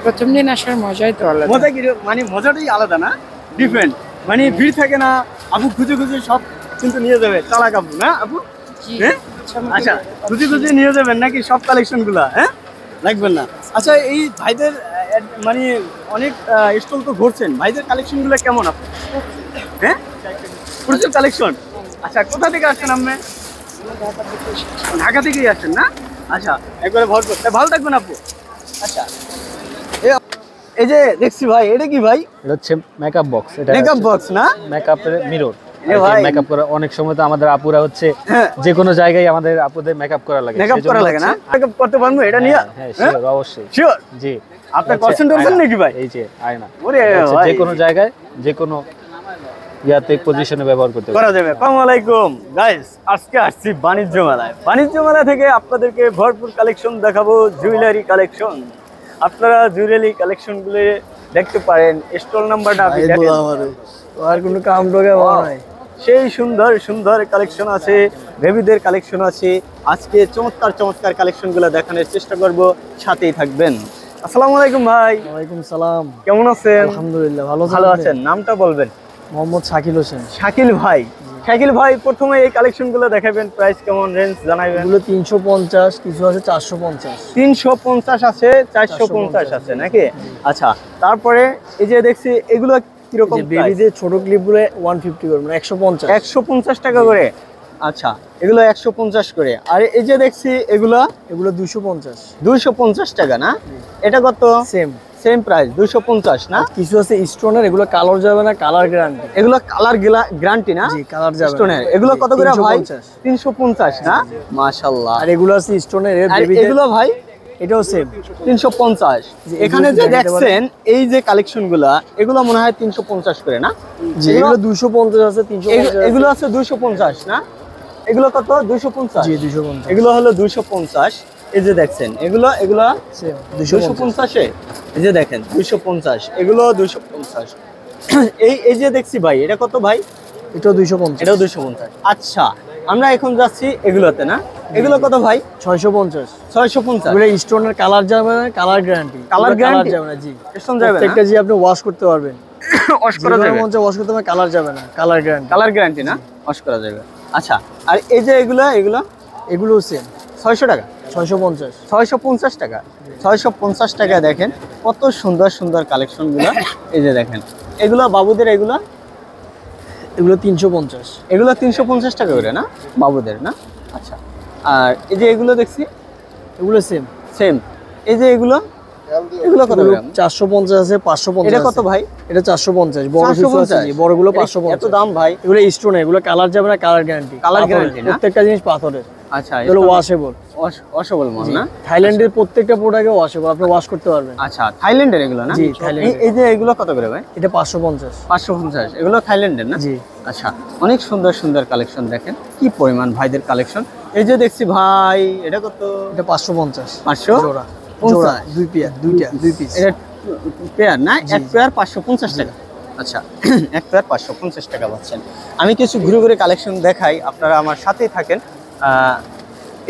প্রথম দিন আসার মজাই তো আলাদা। মজা কি মানে মজাটাই আলাদা না, ডিফারেন্ট। মানে ভিড় থাকে না, আপু খুঁজে খুঁজে সব কিন্তু নিয়ে যাবে, চালাক আপু না আপু? হ্যাঁ আচ্ছা, খুঁজে খুঁজে নিয়ে যাবেন নাকি সব কালেকশন গুলা? হ্যাঁ লাগবেন না। আচ্ছা, এই ভাইদের মানে অনেক স্টল তো ঘুরছেন, ভাইদের কালেকশন গুলো কেমন আপু? হ্যাঁ প্রচুর কালেকশন। আচ্ছা, কোথা থেকে আসছেন আপনি? ঢাকা থেকেই আসছেন না? আচ্ছা, একবারে ভরপুর, ভালো থাকবেন আপু। আচ্ছা, এই যে দেখছি ভাই, এটা কি ভাই? এটা হচ্ছে মেকআপ বক্স। এটা মেকআপ বক্স না, মেকআপের মিরর। ভাই মেকআপ করা অনেক সময় তো আমাদের আপুরা হচ্ছে হ্যাঁ যে কোনো জায়গায় আমাদের আপুদের মেকআপ করা লাগে, মেকআপ করা লাগে না? মেকআপ করতে পারবো এটা নিয়ে? হ্যাঁ শিওর, অবশ্যই শিওর। জি, আপনার কনসেন্ট্রেশন নাকি ভাই? এই যে আয়না, ওরে হচ্ছে ভাই, যে কোনো জায়গায় যে কোনো ইয়াতে পজিশনে ব্যবহার করতে করা যাবে। আসসালামু আলাইকুম গাইস, আজকে আসছি বাণিজ্য মেলায়। বাণিজ্য মেলা থেকে আপনাদেরকে ভরপুর কালেকশন দেখাবো, জুয়েলারি কালেকশন। আপনারা জুয়েলারি কালেকশন গুলো দেখতে পারেন। স্টল নাম্বারটা আপনি দেখেন, আর কোনো কাম টোকে নাই। সেই সুন্দর সুন্দর কালেকশন আছে, বেবিদের কালেকশন আছে। আজকে চমৎকার চমৎকার কালেকশন গুলো দেখানোর চেষ্টা করব, সাথেই থাকবেন। আসসালামু আলাইকুম ভাই। ওয়ালাইকুম সালাম। কেমন আছেন? আলহামদুলিল্লাহ ভালো ভালো আছেন। নামটা বলবেন? মোহাম্মদ শাকিল হোসেন। শাকিল ভাই। শাকিল ভাই, প্রথমে এই কালেকশন গুলো দেখাবেন, প্রাইস কেমন, রেঞ্জ জানাবেন। এগুলো 350, কিছু আছে 450। 350 আছে, 450 আছে নাকি? আচ্ছা, তারপরে এই যে দেখছি এগুলো কিরকম? বেবিদের ছোট ক্লিপ গুলো 150 করে, মানে 150। 150 টাকা করে। আচ্ছা, এগুলো 150 করে। আর এই যে দেখছি এগুলো, এগুলো 250। 250 টাকা না? এটা কত? সেম সেম প্রাইস, 250 না? কিছু আছে স্টোনের, এগুলো কালার যাবে না, কালার গ্যারান্টি। এগুলো কালার গ্যারান্টি না? জি, কালার যাবে না। স্টোনের এগুলো কত করে ভাই? 350। 350 না? মাশাআল্লাহ। আর এগুলো আছে স্টোনের, আর এগুলো ভাই এটাও সেম 350। এখানে যে দেখছেন এই যে কালেকশন গুলা, এগুলো মনে হয় 350 করে না? জি, এগুলো 250 আছে, 350। এগুলো আছে 250 না? এগুলো কত? 250। জি, 250। এগুলো হলো 250। এই যে দেখছেন এগুলো সেম 250 এ, এই যে দেখেন 250, এগুলো 250। এই যে দেখছি ভাই, এটা কত ভাই? এটাও 250। এটাও 250। আচ্ছা, আমরা এখন যাচ্ছি এগুলোতে না? এগুলো কত ভাই? 650। 650। এগুলো স্টোনের কালার যাবে না, কালার গ্যারান্টি। কালার গ্যারান্টি যাবে না। জি, স্টোন যাবে না? প্রত্যেকটা জি আপনি ওয়াশ করতে পারবেন। ওয়াশ করা যাবে? মঞ্চে ওয়াশ করতে পারবেন, কালার যাবে না, কালার গ্যারান্টি। কালার গ্যারান্টি না? ওয়াশ করা যাবে। আচ্ছা, আর এই যে এগুলো সেম 600 টাকা, 650। 650 টাকা। 650 টাকা। দেখেন কত সুন্দর সুন্দর কালেকশন গুলো। এই যে দেখেন এগুলো বাবুদের, এগুলো 350। এগুলো 350 টাকা করে না বাবুদের না? আচ্ছা, আর এই যে এগুলো দেখছি এগুলো সেম সেম। এই যে এগুলো কত গ্রাম? 450 আছে, 550। এটা কত ভাই? এটা 450। বড় কিছু আছে, জি, বড়গুলো 550। এত দাম ভাই? এগুলো স্টোন, এগুলো কালার যাবে না, কালার গ্যারান্টি। কালার গ্যারান্টি না? প্রত্যেকটা জিনিস পাথরের। আচ্ছা, এগুলো ওয়াশেবল। ওয়াশেবল মাল না? থাইল্যান্ডের প্রত্যেকটা প্রোডাক্টে ওয়াশেবল, আপনি ওয়াশ করতে পারবেন। আচ্ছা, থাইল্যান্ডের এগুলো না? জি, থাইল্যান্ডের। এই যে এগুলো কত করে ভাই? এটা 550। 550। এগুলো থাইল্যান্ডের না? জি। আচ্ছা, অনেক সুন্দর সুন্দর কালেকশন। দেখেন কি পরিমাণ ভাইদের কালেকশন। এই যে দেখছি ভাই, এটা কত? এটা 550। 500 জোড়া, জোড়া, দুই পেয়ার, দুই পিস। এটা পেয়ার না? এক পেয়ার 550 টাকা। আচ্ছা, এক পেয়ার 550 টাকা পাচ্ছেন। আমি কিছু ঘুরে ঘুরে কালেকশন দেখাই, আপনারা আমার সাথেই থাকেন।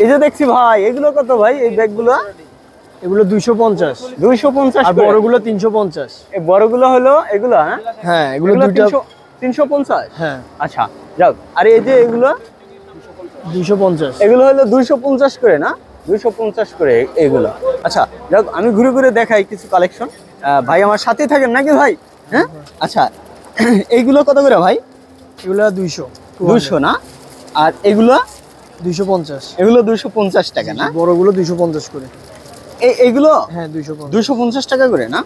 এই যে দেখছি ভাই, এগুলো কত ভাই? এই ব্যাগগুলো এগুলো 250। 250। আর বড়গুলো 350। এই বড়গুলো হলো এগুলো? হ্যাঁ, এগুলো দুইটা 350। হ্যাঁ। আচ্ছা, যাও। আর এই যে এগুলো 250। এগুলো হলো 250 করে না? 250 করে এগুলো। আচ্ছা, যাক, আমি ঘুরে ঘুরে দেখাই কিছু কালেকশন। ভাই আমার সাথেই থাকেন নাকি ভাই? হ্যাঁ। আচ্ছা, এইগুলো কত করে ভাই? এগুলো 200। 200 না? আর এগুলো 250। এগুলো 250 টাকা না? বড়গুলো 250 করে। এইগুলো হ্যাঁ, 250। 250 টাকা করে না?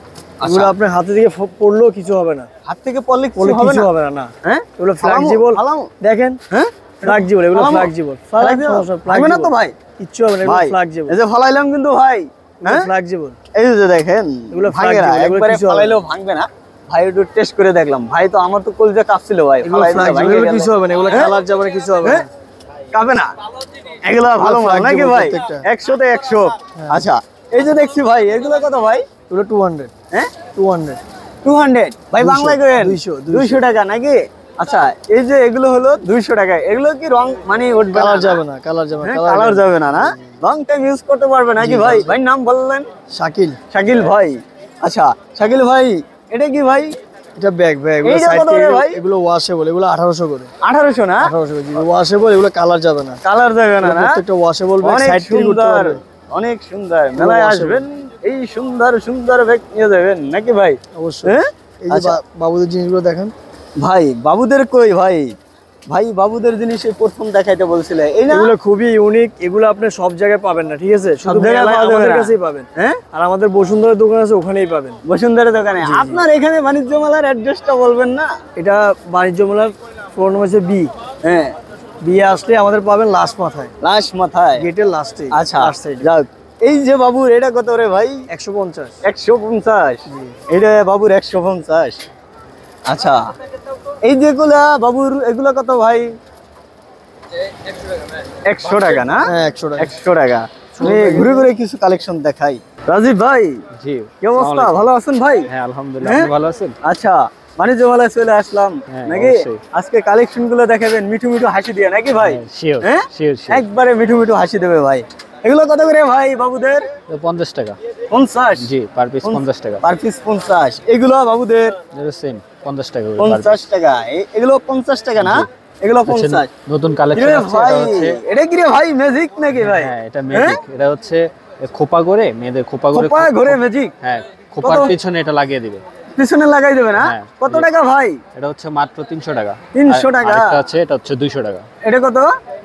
এগুলো আপনার হাতে থেকে পড়লেও কিছু হবে না। হাত থেকে পড়লে কিছু হবে না, না। হ্যাঁ, এগুলো ফ্লেক্সিবল। দেখেন, হ্যাঁ, ফ্লেক্সিবল, এগুলো ফ্লেক্সিবল। লাগবে না তো ভাই? কিচ্ছু হবে না, এগুলো ফ্লেক্সিবল। এই যে ফলাইলাম কিন্তু ভাই, হ্যাঁ ফ্লেক্সিবল। এই যে দেখেন এগুলো ভাঙবে না, flexible, এগুলো একবারে কিছু হবে না। ফলাইলেও ভাঙবে না। ভাই একটু টেস্ট করে দেখলাম, ভাই তো আমার তো কলজা কাঁপছিল ভাই। এগুলো ফ্লেক্সিবল, এগুলো কিছু হবে না, এগুলো কালার যাবে না, কিছু হবে না। কাঁপে না? এগুলো ভালো মাল নাকি ভাই? 100 তে 100। আচ্ছা, এই যে দেখছি ভাই, এগুলো কত ভাই? এগুলো 200। হ্যাঁ, 200। 200 ভাই, বাংলায় করেন? 200 টাকা নাকি? আচ্ছা, এই যে এগুলো হলো 200 টাকা। এগুলো কি রং মানে উঠবে? কালার যাবে না, কালার যাবে না, কালার যাবে না? না, লং টাইম ইউজ করতে পারবে নাকি ভাই? ভাই নাম বললেন? শাকিল। শাকিল ভাই। আচ্ছা শাকিল ভাই, এটা কি ভাই? এটা ব্যাগ ব্যাগ এগুলো এইটা সাইড কত করে ভাই? এগুলো ওয়াশেবল, এগুলো 1800 করে। 1800 না? 1800 করে ওয়াশেবল, এগুলো কালার যাবে না। কালার যাবে না না? প্রত্যেকটা ওয়াশেবল ব্যাগ অনেক সাইড থেকে করতে সুন্দর, পারবে। অনেক সুন্দর। মেলায় washable। আসবেন, এই সুন্দর সুন্দর ব্যাগ নিয়ে যাবেন নাকি ভাই? অবশ্যই। হ্যাঁ? এই যে আচ্ছা। বাবুদের জিনিসগুলো দেখেন। ভাই বাবুদের কই ভাই? ভাই বাবুদের জিনিস এই প্রথম দেখাইতে বলছিলে, এই না? এগুলো খুবই ইউনিক, এগুলো আপনি সব জায়গায় পাবেন না, ঠিক আছে? শুধু জায়গায় মেলায় পাওয়া যাবে আমাদের না। কাছেই পাবেন। হ্যাঁ? আর আমাদের বসুন্ধরা দোকান আছে, ওখানেই পাবেন। বসুন্ধরা দোকানে আপনার এখানে বাণিজ্য মেলার অ্যাড্রেসটা বলবেন না? এটা বাণিজ্য মেলার ফ্লোর নম্বর হচ্ছে বি। হ্যাঁ, বিয়ে আসলে আমাদের পাবেন লাস্ট মাথায়, লাশ মাথায়। গেটের লাস্টে। আচ্ছা লাস্ট সাইডে। যাক, এই যে বাবুর এটা কত রে ভাই? 150। 150। এটা বাবুর 150। আচ্ছা, এই যেগুলা বাবুর এগুলা কত ভাই? 100 টাকা না? হ্যাঁ 100 টাকা। 100 টাকা। আমি ঘুরে ঘুরে কিছু কালেকশন দেখাই। রাজীব ভাই, জি, কি অবস্থা? ভালো আছেন ভাই? হ্যাঁ আলহামদুলিল্লাহ, হ্যাঁ? আপনি ভালো আছেন? আচ্ছা, বাণিজ্য মেলায় চলে আসলাম হ্যাঁ, নাকি? অবশ্যই। আজকে কালেকশন গুলো দেখাবেন মিঠু মিঠু হাসি দিয়ে নাকি ভাই? শিওর হ্যাঁ? Sure sure. একবারে মিঠু মিঠু হাসি দেবে ভাই। এগুলো কত করে ভাই বাবুদের? 50 টাকা। 50। জি, পার পিস 50 টাকা। Per piece 50। এগুলো বাবুদের এটা সেম 50 টাকা করে per piece। 50 টাকা। এগুলো 50 টাকা না? এগুলো আচ্ছা, 50। নতুন কিরে কালেকশন আছে, ভাই, এটা হচ্ছে এটা কি রে ভাই, ম্যাজিক নাকি ভাই? হ্যাঁ এটা ম্যাজিক। এটা হচ্ছে খোপা করে, মেয়েদের খোপা করে খোপা ঘরে ম্যাজিক হ্যাঁ, খোপার কত? পিছনে এটা লাগিয়ে দিবে। পিছনে লাগাই দেবে না? হ্যাঁ, কত জি। টাকা ভাই? এটা হচ্ছে মাত্র 300 টাকা। 300 টাকা? আরেকটা আছে, এটা হচ্ছে 200 টাকা। এটা কত?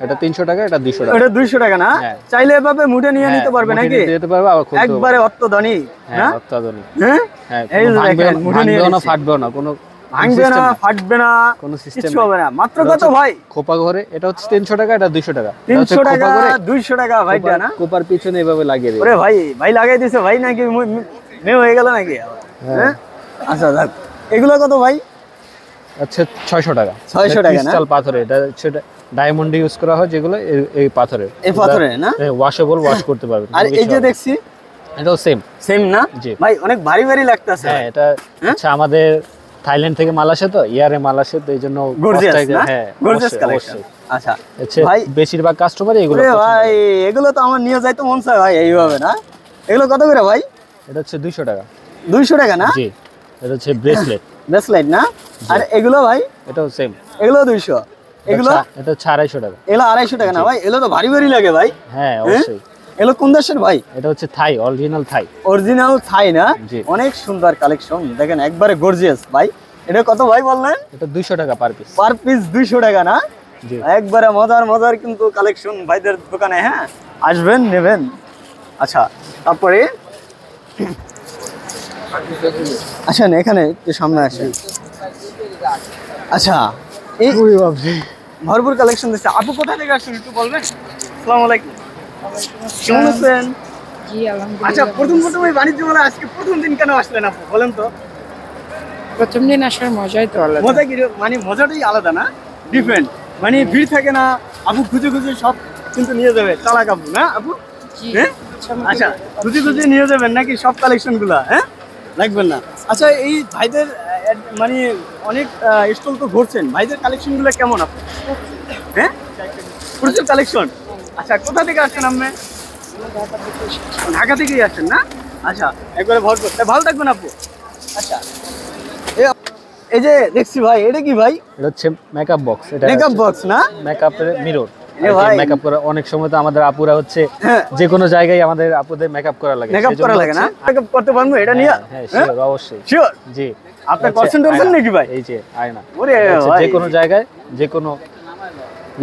এটা 300 টাকা, এটা 200 টাকা। এটা 200 টাকা না? হ্যাঁ। চাইলে এভাবে মুঠে নিয়ে নিতে পারবে মুঠে নাকি? নিতে যেতে পারবে, আবার খুলতেও একবারে পারবে। অত্যাধুনিক না? হ্যাঁ অত্যাধুনিক। হ্যাঁ? হ্যাঁ, এই কোনো যে ভাঙবেও দেখেন, মুঠে নিয়ে ভাঙবেও না, নিচ্ছি। ফাটবেও না, কোনো ভাঙবে না, system নেই। ফাটবে না, কোনো সিস্টেম কিছু হবে না। মাত্র কত ভাই? খোপা ঘরে এটা হচ্ছে 300 টাকা, এটা 200 টাকা। এটা হচ্ছে 300 খোপা টাকা, ঘরে, 200 টাকা ভাইটা না? খোপার পিছনে এভাবে লাগিয়ে দিবে। ওরে ভাই, ভাই লাগাই দিছে ভাই নাকি মেয়ে হয়ে গেল নাকি? হ্যাঁ? আচ্ছা যাক, এগুলো কত ভাই? আচ্ছা 600 টাকা। 600 টাকা না? ক্রিস্টাল পাথরে, এটা হচ্ছে ডায়মন্ড ইউজ করা হয়, যেগুলো এই পাথরে। এই পাথরে না? ওয়াশেবল, ওয়াশ করতে পারবেন। আর কোনো এই কিছু যে হবে না। দেখছি, এটাও সেম। সেম না? জি। ভাই অনেক ভারী ভারী লাগতেছে। হ্যাঁ, এটা আচ্ছা আমাদের থাইল্যান্ড থেকে মাল আসে, তো ইয়ারে মাল আসে, তো এই জন্য গর্জিয়াস না? হ্যাঁ গর্জিয়াস অবশ্যই, কালেকশন। অবশ্যই। আচ্ছা হচ্ছে ভাই, বেশিরভাগ কাস্টমারই এগুলো ওরে পছন্দ ভাই, করে। এগুলো তো আমার নিয়ে যাইতে মন চায় ভাই, এইভাবে না? এগুলো কত করে ভাই? এটা হচ্ছে 200 টাকা। 200 টাকা না? জি, এটা হচ্ছে ব্রেসলেট। ব্রেসলেট না? আর এগুলো ভাই? এটাও সেম। এগুলো 200। এগুলো? এটা হচ্ছে 250 টাকা। এগুলো 250 টাকা না ভাই? এগুলো তো ভারী ভারী লাগে ভাই। হ্যাঁ অবশ্যই। এগুলো কোন দেশের ভাই? এটা হচ্ছে থাই, অরিজিনাল থাই। অরিজিনাল থাই না? জি। অনেক সুন্দর কালেকশন দেখেন, একবারে গর্জিয়াস ভাই। এটা কত ভাই বললেন? এটা 200 টাকা পার পিস। পার পিস 200 টাকা না? জি। একবারে মজার মজার কিন্তু কালেকশন ভাইদের দোকানে। হ্যাঁ, আসবেন নেবেন। আচ্ছা তারপরে আসেন এখানে একটু সামনে আসেন। আচ্ছা, এই ভরপুর কালেকশন দিচ্ছে। আপু কোথা থেকে আসছেন একটু বলবেন? আসসালামু আলাইকুম, কেমন আছেন? জি আচ্ছা, আলহামদুলিল্লাহ। প্রথম এই বাণিজ্য মেলা আজকে প্রথম দিন কেন আসলেন আপু বলেন তো? প্রথম দিন আসার মজাই তো আলাদা। মজা কি মানে মজাটাই আলাদা না? ডিফারেন্ট, মানে ভিড় থাকে না, আপু খুঁজে খুঁজে সব কিন্তু নিয়ে যাবে। চালাক আপু না আপু? জি। হ্যাঁ? আচ্ছা, খুঁজে খুঁজে নিয়ে যাবেন নাকি সব কালেকশন গুলা? হ্যাঁ, লাগবেন না। আচ্ছা, এই ভাইদের মানে অনেক স্টল তো ঘুরছেন, ভাইদের কালেকশন গুলো কেমন আপু? হ্যাঁ, প্রচুর কালেকশন। আচ্ছা, কোথা থেকে আসছেন আপনি? ঢাকা থেকেই আসছেন না? আচ্ছা, একবারে ভরপুর। ভালো থাকবেন আপু। আচ্ছা, এই যে দেখছি ভাই, এটা কি ভাই? এটা হচ্ছে মেকআপ বক্স। এটা মেকআপ বক্স না? মেকআপের মিরর। এ ভাই। মেকআপ করা অনেক সময় তো আমাদের আপুরা হচ্ছে হ্যাঁ। যে কোনো জায়গায় আমাদের আপুদের মেকআপ করা লাগে। মেকআপ সেজন্য করা লাগে না? হচ্ছে- মেকআপ করতে পারবো এটা নিয়ে? হ্যাঁ শিওর, অবশ্যই। শিওর? জি। আপনি হচ্ছে করছেন টরছেন আয়না। নাকি ভাই? এই যে আয়না। ওরে হচ্ছে ভাই। যে কোনো জায়গায় যে কোনো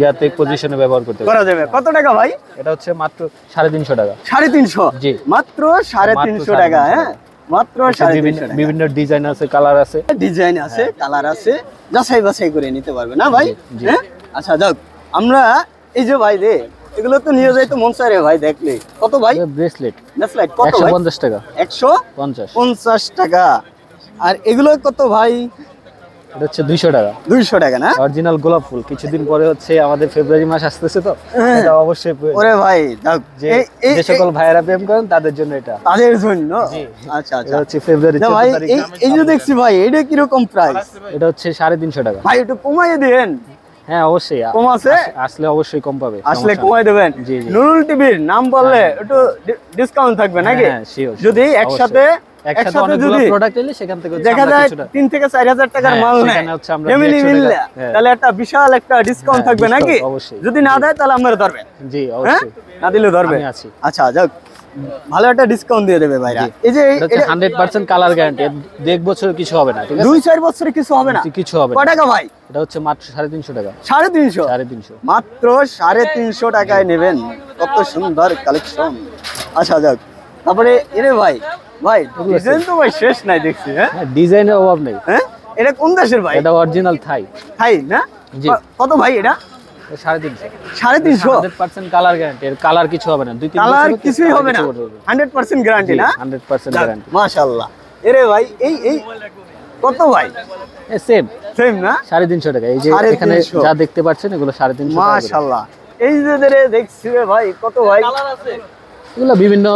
ইয়াতে পজিশনে ব্যবহার করতে করা পারবে। যাবে। কত টাকা ভাই? এটা হচ্ছে মাত্র 350 টাকা। 350? জি। মাত্র 350 টাকা। হ্যাঁ, মাত্র হচ্ছে 350 টাকা। বিভিন্ন ডিজাইন আছে, কালার আছে। ডিজাইন আছে, কালার আছে, যাচাই বাছাই করে নিতে পারবে না ভাই? জি, জি। হ্যাঁ, আচ্ছা যাক, আমরা এই যে ভাই রে, এগুলো তো নিয়ে যাই তো মন চায় রে ভাই দেখলে। কত ভাই? ব্রেসলেট ব্রেসলেট কত ভাই? 150 টাকা। 150 50। টাকা। আর এগুলো কত ভাই? এটা হচ্ছে 200 টাকা। 200 টাকা না? অরিজিনাল গোলাপ ফুল। কিছুদিন পরে হচ্ছে আমাদের ফেব্রুয়ারি মাস আসতেছে, তো হ্যাঁ। এটা অবশ্যই প্রয়োজন। ওরে ভাই যাক, যে এই যে সকল ভাইয়েরা প্রেম করেন তাদের জন্য এটা। তাদের জন্য। জি। আচ্ছা এটা আচ্ছা হচ্ছে ফেব্রুয়ারি না 14 ভাই, তারিখ। এই যে দেখছি ভাই, এটা কিরকম প্রাইস? এটা হচ্ছে 350 টাকা। ভাই একটু কমাইয়ে দেন। হ্যাঁ অবশ্যই। কম আছে? আসলে অবশ্যই কম পাবে। আসলে সমস্যা কমাই দেবেন। জি, জি। নুরুল টিভির নাম বললে একটু ডিসকাউন্ট থাকবে নেই। নাকি? হ্যাঁ শিওর। যদি একসাথে একসাথে অনেকগুলো প্রোডাক্ট এলে সেখান থেকে হচ্ছে দেখা আমরা যায় কিছুটা 3 থেকে 4,000 টাকার হ্যাঁ, মাল নেয় সেখানে হচ্ছে আমরা ফ্যামিলি 150 মিললে টাকা, হ্যাঁ। তাহলে একটা বিশাল একটা ডিসকাউন্ট হ্যাঁ, থাকবে নাকি discount অবশ্যই। যদি না দেয় তাহলে আমরা ধরবে জি হ্যাঁ অবশ্যই না দিলেও ধরবে আমি আছি। আচ্ছা যাক ভালো একটা ডিসকাউন্ট দিয়ে দেবে ভাইরা জি। এই যে এটা হচ্ছে 100% কালার গ্যারান্টি 1 বছর কিছু হবে না ঠিক আছে 2-4 বছরে কিছু হবে না কিছু হবে কয় না টাকা ভাই এটা হচ্ছে মাত্র 350 টাকা 350 350 মাত্র 350 টাকায় নেবেন কত সুন্দর কালেকশন আচ্ছা যাক তারপরে এরে ভাই ভাই ডিজাইন তো ভাই শেষ নাই দেখছি হ্যাঁ হ্যাঁ ডিজাইনের অভাব নেই হ্যাঁ এটা কোন দেশের ভাই এটা অরিজিনাল থাই তাই না জি। কত ভাই এটা 350 350 100% কালার গ্যারান্টি এর কালার কিছু হবে না 2-3 কালার বছর কিছুই হবে না 100% গ্যারান্টি না 100% গ্যারান্টি মাশাআল্লাহ এরে ভাই এই কত ভাই সেম সেম না 350 টাকা এই যে 350 এখানে যা দেখতে পাচ্ছেন এগুলো 350 টাকা করে। মাশাআল্লাহ এই যে ধরে দেখছি রে ভাই কত ভাই এগুলো বিভিন্ন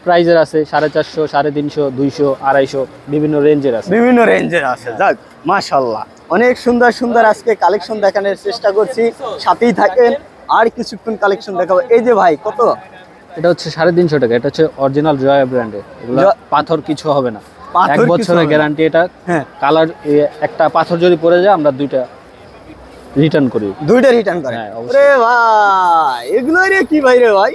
প্রাইজের আছে 450 350 200 250 বিভিন্ন রেঞ্জের আছে বিভিন্ন রেঞ্জের আছে যাক মাশাআল্লাহ অনেক সুন্দর সুন্দর আজকে কালেকশন দেখানোর চেষ্টা করছি সাথেই থাকেন আর কিছুক্ষণ কালেকশন দেখাবো এই যে ভাই কত এটা হচ্ছে 350 টাকা এটা হচ্ছে অরিজিনাল জয়া ব্র্যান্ডের এগুলো পাথর কিছু হবে না পাথর এক কিছু বছরের হবে না। গ্যারান্টি এটা হ্যাঁ কালার একটা পাথর যদি পড়ে যায় আমরা দুইটা রিটার্ন করি দুইটা রিটার্ন করে হ্যাঁ, অবশ্যই। রে ভাই এগুলো রে কি ভাই রে ভাই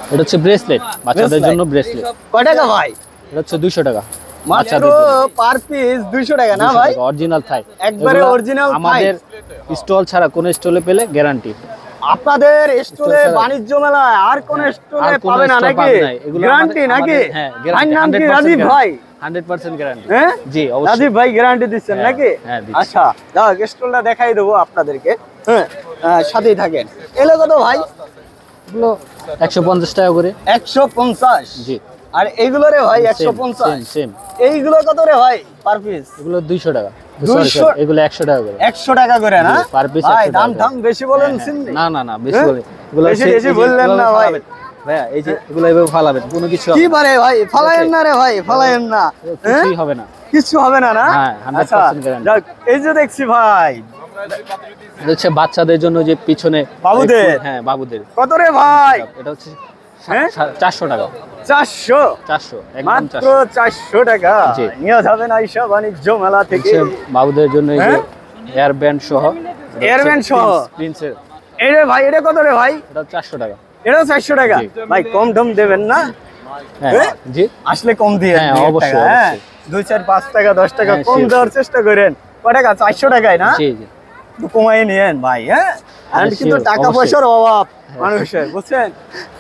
এটা হচ্ছে ব্রেসলেট বাচ্চাদের জন্য ব্রেসলেট কয় টাকা ভাই এটা হচ্ছে 200 টাকা মাত্র বাচ্চাদের জন্য পার পিস 200 টাকা না ভাই অরিজিনাল থাই একবারে এগুলো original থাই। আমাদের স্টল ছাড়া কোন স্টলে পেলে গ্যারান্টি আপনাদের স্টোরে ছাড়া। বাণিজ্য মেলায় আর কোন স্টোরে আর কোন পাবে না স্টল নাকি পাবে না এগুলো গ্যারান্টি নাকি হ্যাঁ ভাই নাম কি 100% রাজীব ভাই 100% গ্যারান্টি হ্যাঁ জি অবশ্যই রাজীব ভাই গ্যারান্টি দিচ্ছেন হ্যাঁ, নাকি হ্যাঁ, দিচ্ছি। আচ্ছা যাক স্টলটা দেখাই দেবো আপনাদেরকে হ্যাঁ সাথেই থাকেন এলো কত ভাই এগুলো 150 টাকা করে 150 জি আর এইগুলো রে ভাই 150 সেম এইগুলো কত রে ভাই পার পিস এগুলো 200 টাকা 200 Sorry, এগুলো 100 টাকা করে 100 টাকা করে না জি, per piece ভাই 100 টাকা দাম করে। দাম বেশি বলেন হ্যাঁ, সিন্নি না না না বেশি হ্যাঁ? বলে এগুলো বেশি হচ্ছে- বেশি এই যে বললেন এগুলো না ভাই। ফালাবেন। ভাইয়া এই যে এগুলো এভাবে ফালাবেন কোনো কিছু হবে কি না। পারে ভাই ফালায়েন না রে ভাই ফালায়েন না হ্যাঁ? কিছুই হবে না কিছু হবে না না হ্যাঁ, 100% আচ্ছা guarantee। যাক এই যে দেখছি ভাই এটা হচ্ছে বাচ্চাদের জন্য যে পিছনে বাবুদের? হ্যাঁ বাবুদের কত রে ভাই এটা হচ্ছে হ্যাঁ? 400 টাকা 400 400 একদম মাত্র 400 400 টাকা জি। নিয়ে যাবেন আইসা বাণিজ্য মেলা থেকে হচ্ছে বাবুদের জন্য এই যে হ্যাঁ? এয়ার ব্যান্ড সহ Air band সহ? প্রিন্সের এই রে ভাই এটা কত রে ভাই এটা 400 টাকা এটা 400 টাকা জি। ভাই কম দাম দেবেন না হ্যাঁ হ্যাঁ? জি আসলে কম দিয়ে হ্যাঁ, অবশ্যই, অবশ্যই। 2-4-5 টাকা 10 টাকা হ্যাঁ, কম sure, দেওয়ার চেষ্টা করেন কয় টাকা 400 টাকায় না জি জি একটু কমাই নিয়েন ভাই হ্যাঁ আর sure, কিন্তু টাকা অবশ্যই। পয়সার অভাব মানুষের বুঝছেন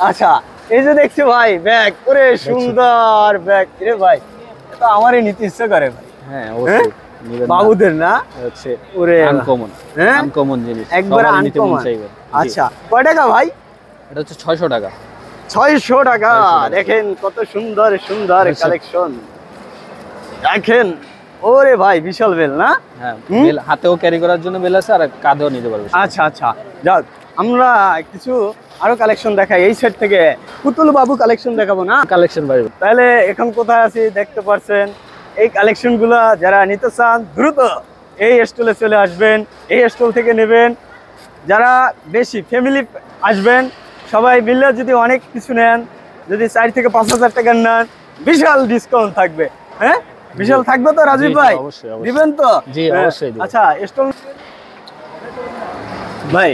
আচ্ছা এই যে দেখছি ভাই ব্যাগ ওরে সুন্দর ব্যাগ রে ভাই এটা আমারই নিতে ইচ্ছে করে ভাই হ্যাঁ অবশ্যই নিবেন না। বাবুদের না এটা হচ্ছে ওরে আনকমন হ্যাঁ? আনকমন জিনিস একবারে সবারই নিতে মন আনকমন চাইবে। জি। আচ্ছা কয় টাকা ভাই এটা হচ্ছে 600 টাকা 600 টাকা 600 টাকা। দেখেন কত সুন্দর সুন্দর আচ্ছা। কালেকশন দেখেন ওরে ভাই বিশাল বেল না হ্যাঁ হুম? বেল হাতেও ক্যারি করার জন্য বেল আছে আর কাঁধেও নিতে পারবে আচ্ছা আচ্ছা যাক আমরা কিছু আরো কালেকশন দেখাই এই সেট থেকে পুতুল বাবু কালেকশন দেখাবো না কালেকশন বাড়বে তাহলে এখন কোথায় আছি দেখতে পাচ্ছেন এই কালেকশন গুলা যারা নিতে চান দ্রুত এই স্টলে চলে আসবেন এই স্টল থেকে নেবেন যারা বেশি ফ্যামিলি আসবেন সবাই মিলে যদি অনেক কিছু নেন যদি 4 থেকে 5,000 টাকা নেন বিশাল ডিসকাউন্ট থাকবে হ্যাঁ বিশাল থাকবে তো রাজীব জি, জি, ভাই অবশ্যই, অবশ্যই। দিবেন তো জি, হ্যাঁ, অবশ্যই দিব। আচ্ছা স্টল ভাই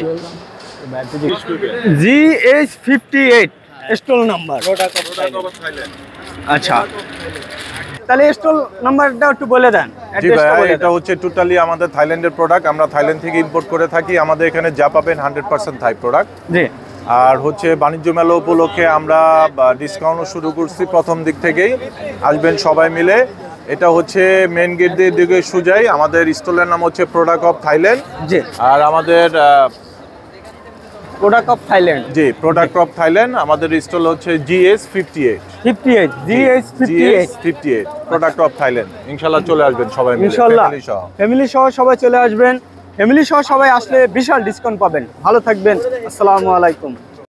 GH58 স্টল নাম্বার আচ্ছা তাহলে স্টল নাম্বারটা একটু বলে দেন জি অ্যাড্রেসটা ভাই বলে এটা দেন। হচ্ছে টোটালি আমাদের থাইল্যান্ডের প্রোডাক্ট আমরা থাইল্যান্ড থেকে ইম্পোর্ট করে থাকি আমাদের এখানে যা পাবেন 100% থাই প্রোডাক্ট জি আর হচ্ছে বাণিজ্য মেলা উপলক্ষে আমরা ডিসকাউন্টও শুরু করছি প্রথম দিক থেকেই আসবেন সবাই মিলে এটা হচ্ছে মেন গেট দিয়ে দিকে সুজাই আমাদের স্টলের নাম হচ্ছে প্রোডাক্ট অফ থাইল্যান্ড জি আর আমাদের product of Thailand G product of Thailand আমাদের স্টল হচ্ছে GS58 58 প্রোডাক্ট অফ থাইল্যান্ড ইনশাআল্লাহ চলে আসবেন সবাই মিলে ইনশাআল্লাহ family সহ। ফ্যামিলি সহ সবাই চলে আসবেন ফ্যামিলি সহ সবাই আসলে বিশাল ডিসকাউন্ট পাবেন ভালো থাকবেন আসসালামু আলাইকুম